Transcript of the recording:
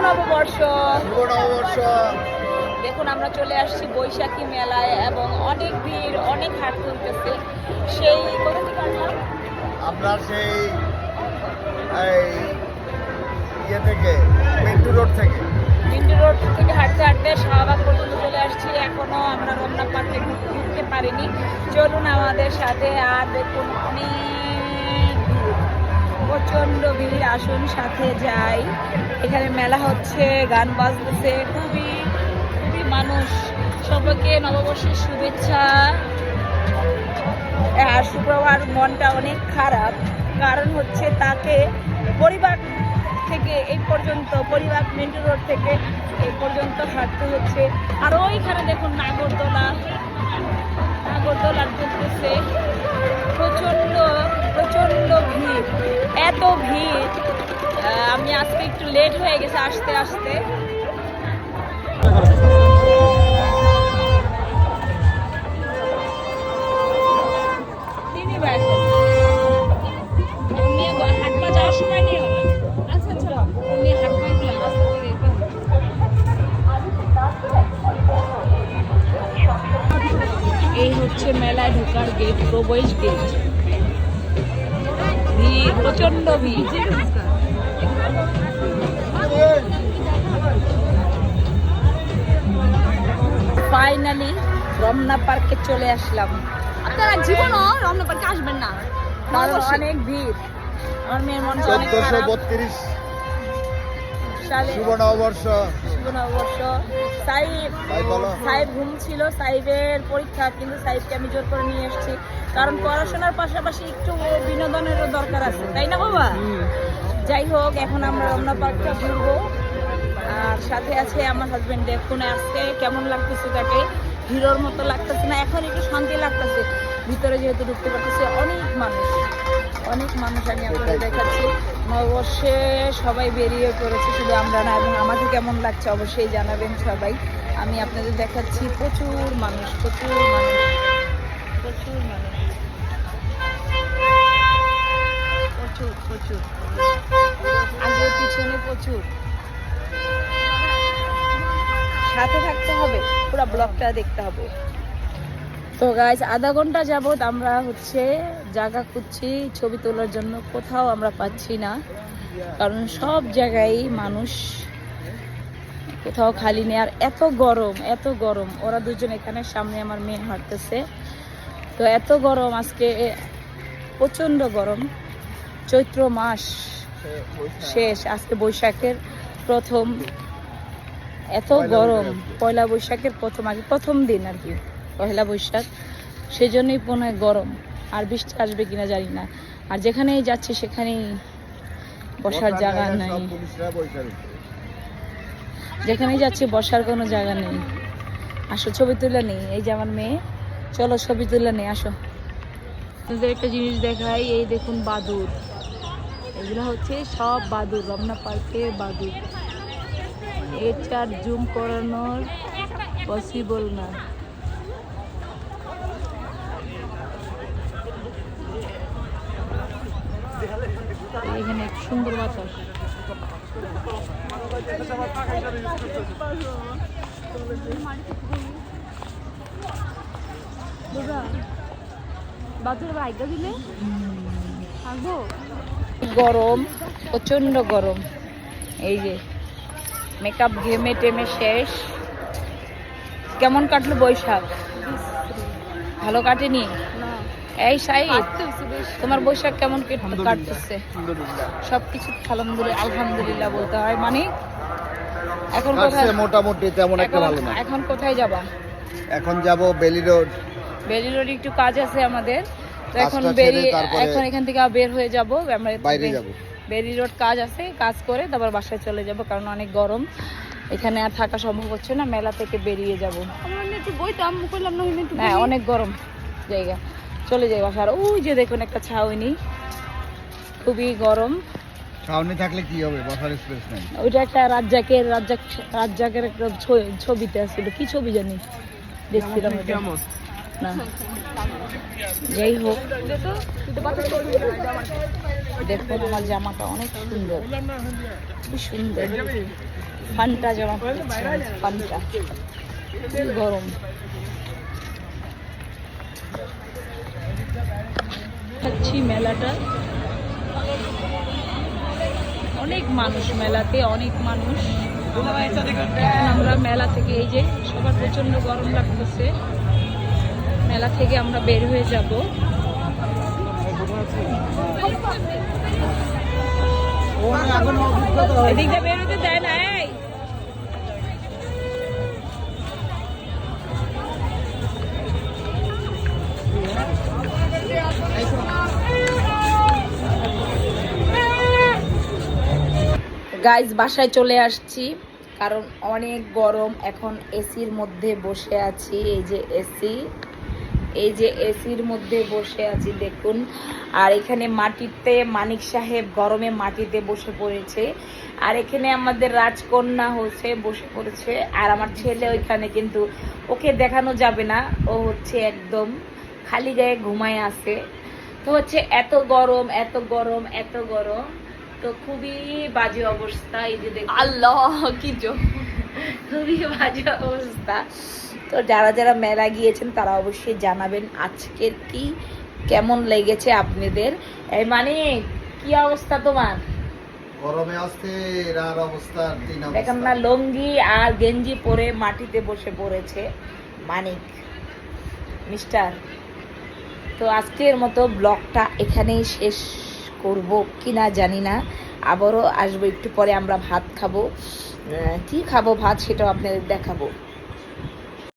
নববর্ষ। শুভ নববর্ষ। দেখুন আমরা চলে আসছি বৈশাখী মেলায় এবং অনেক ভিড়, অনেক হাট চলতেছে। সেই কোথা থেকে আসলাম? আমরা সেই ইয়ে থেকে মিন্টু রোড থেকে হাঁটতে হাঁটতে শাহবাগ পর্যন্ত চলে আসছি। এখনো আমরা রমনা পার্কে ঢুকতে পারিনি। চলুন আমাদের সাথে। আর দেখুন অনেক ভিড়, প্রচন্ড ভিড়। আসুন সাথে যাই। এখানে মেলা হচ্ছে, গান বাজতেছে, খুবই খুবই মানুষ। সবাইকে নববর্ষের শুভেচ্ছা। আর শুক্রবার মনটা অনেক খারাপ, কারণ হচ্ছে তাকে পরিবার থেকে এই পর্যন্ত, পরিবার মিন্টু রোড থেকে এই পর্যন্ত হাঁটতে হচ্ছে। আর ওইখানে দেখুন নাগরদোলা চলতেছে। প্রচন্ড প্রচন্ড ভিড়, এত ভিড়। আমি আজকে একটু লেট হয়ে গেছে আসতে আসতে। এই হচ্ছে মেলায় ঢোকার গেট, প্রবেশ গেট। ভিড়, প্রচন্ড ভিড়। ফাইনালি রমনা পার্কে চলে আসলাম। আপনারা জীবনও রমনা পার্কে আসবেন না, কারণ অনেক ভিড়। আমার মেয়ের মন অনেক খারাপ। 1432 সালে শুভ নববর্ষ। শুভ নববর্ষ। সাহেব ঘুম ছিল, সাহেবের পরীক্ষা, কিন্তু সাহেবকে আমি জোর করে নিয়ে এসেছি, কারণ পড়াশোনার পাশাপাশি একটু বিনোদনেরও দরকার আছে, তাই না বাবা? যাই হোক, এখন আমরা রমনা পার্কটা ঘুরবো। আর সাথে আছে আমার হাজবেন্ড। দেখুন আজকে কেমন লাগতেছে, তাকে হিরোর মতো লাগতেছে না, এখন একটু শান্তি লাগতেছে। ভিতরে যেহেতু ঢুকতে পারতেছে, অনেক মানুষ আমি আপনাদের দেখাচ্ছি। নববর্ষে সবাই বেরিয়ে পড়েছে, শুধু আমরা না। এবং আমাকে কেমন লাগছে অবশ্যই জানাবেন সবাই। আমি আপনাদের দেখাচ্ছি প্রচুর মানুষ। আগে পিছনে প্রচুর। সাথে থাকতে হবে, পুরো ব্লগটা দেখতে হবে। তো গাইস, আধা ঘন্টা যাবত আমরা জায়গা খুঁজছি ছবি তোলার জন্য, কোথাও আমরা পাচ্ছি না, কারণ সব জায়গায় মানুষ, কোথাও খালি নেই। আর এত গরম। ওরা দুজন এখানে সামনে আমার মেয়ে হাঁটতেছে। তো এত গরম আজকে, প্রচন্ড গরম। চৈত্র মাস শেষ, আজকে বৈশাখের প্রথম। এত গরম, পয়লা বৈশাখের প্রথম দিন আর কি, পয়লা বৈশাখ। সেই জন্যই মনে হয় গরম। আর বৃষ্টি আসবে কিনা জানি না। আর যেখানেই যাচ্ছি সেখানেই বসার জায়গা নাই, যেখানেই যাচ্ছি বসার কোনো জায়গা নেই। আসো ছবি তুলে নেই। এই যে আমার মেয়ে, চলো ছবি তুলে নেই, আসো। একটা জিনিস দেখাই, এই দেখুন বাদুর। এগুলো হচ্ছে সব বাদুর, রমনা পার্কের বাদুর। এটা জুম করানোর পসিবল না। এখানে এক সুন্দর বাতাস। গরম, প্রচন্ড গরম। এই যে মেকআপ ঘেমে টেমে শেষ। কেমন কাটলো বৈশাখ? ভালো কাটেনি? এই সাইদ, তোমার বৈশাখ কেমন কাটতেছে? সবকিছু আলহামদুলিল্লাহ বলতে হয়। মানে এখন কোথায়? মোটামুটি তেমন একটা ভালো না। এখন কোথায় যাবা? এখন যাব বেলি রোড একটু কাজ আছে আমাদের। তো এখন এখান থেকে বের হয়ে যাব, আমরা বাইরে যাব। বেলি রোড কাজ আছে, কাজ করে তারপর বাসায় চলে যাব, কারণ অনেক গরম। এখানে আর থাকা সম্ভব হচ্ছে না, মেলা থেকে বেরিয়ে যাব। হ্যাঁ, অনেক গরম জায়গা, চলে যাই বাসা। আর ওই যে দেখুন একটা ছাউনি, খুবই গরম। ছাউনি থাকলে কি হবে, বসার স্পেস নেই। ওইটা একটা রাজ্জাকের একটা ছবিতে আসছিল, কি ছবি জানি, দেখছিলাম না। যাই হোক, দেখুন আমার জামাটা অনেক সুন্দর, খুব সুন্দর। ফান্টা জমা পড়ছে, ফান্টা। কি গরম। খাচ্ছি মেলাটা, অনেক মানুষ মেলাতে, অনেক মানুষ। এখন আমরা মেলা থেকে, এই যে সবার প্রচন্ড গরম লাগতেছে, মেলা থেকে আমরা বের হয়ে যাব। এদিকটা বের হতে দেয় না। এই গাইজ বাসায় চলে আসছি, কারণ অনেক গরম। এখন এসির মধ্যে বসে আছি, এই যে এসি, এই যে এসির মধ্যে বসে আছি দেখুন। আর এখানে মাটিতে মানিক সাহেব গরমে মাটিতে বসে পড়েছে, আর এখানে আমাদের রাজকন্যা হচ্ছে বসে পড়েছে, আর আমার ছেলে ওইখানে, কিন্তু ওকে দেখানো যাবে না, ও হচ্ছে একদম খালি গায়ে ঘুমায় আছে। তো হচ্ছে এত গরম, এত গরম, এত গরম, তো খুবই বাজে অবস্থা। এই যে দেখুন, আল্লাহ কি খুবই বাজে অবস্থা। তো যারা যারা মেলা গিয়েছেন তারা অবশ্যই জানাবেন আজকের কি কেমন লেগেছে আপনাদের। এই মানে কি অবস্থা তোমার? গরমে আসতে এর অবস্থা দিন দেখেন না, লুঙ্গি আর গেঞ্জি পরে মাটিতে বসে পড়েছে মানিক মিস্টার। তো আজকের মতো ব্লগটা এখানেই শেষ করব কিনা জানি না, আবারও আসবো একটু পরে। আমরা ভাত খাবো, কি খাবো ভাত সেটাও আপনাদের দেখাবো।